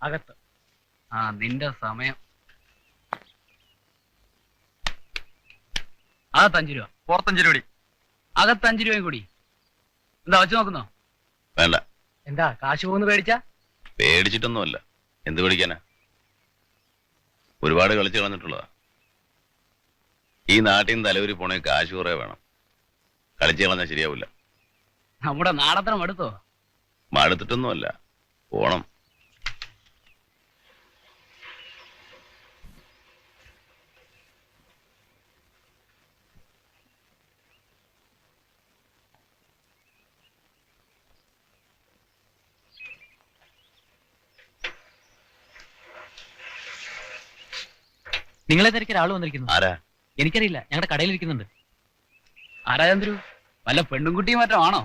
അകത്ത്. ആ നിന്റെ സമയം. അകത്ത് 5 രൂപ, പുറത്തഞ്ച് രൂപ. അകത്ത് 5 രൂപയും കൂടി. എന്താ വച്ചു നോക്കുന്നോ? വേണ്ട, എന്താ കാശ് പോകുന്നു പേടിച്ചാ? പേടിച്ചിട്ടൊന്നുമല്ല. എന്ത് പേടിക്കാനാ? ഒരുപാട് കളിച്ചു കളഞ്ഞിട്ടുള്ളതാ. ഈ നാട്ടിൽ നിന്ന് തലവരി പോണേ കാശ് കുറെ വേണം. കളിച്ചു കളഞ്ഞാൽ ശരിയാവില്ല. നമ്മുടെ നാടത്തരം എടുത്തോ? മടുത്തിട്ടൊന്നുമല്ല, പോണം. നിങ്ങളെ തിരക്കി ഒരാൾ വന്നിരിക്കുന്നു. ആരാ? എനിക്കറിയില്ല, ഞങ്ങളുടെ കടയിൽ ഇരിക്കുന്നുണ്ട്. ആരാ ചന്ദ്രു? വല്ല പെണ്ണുംകുട്ടിയും മറ്റോ ആണോ?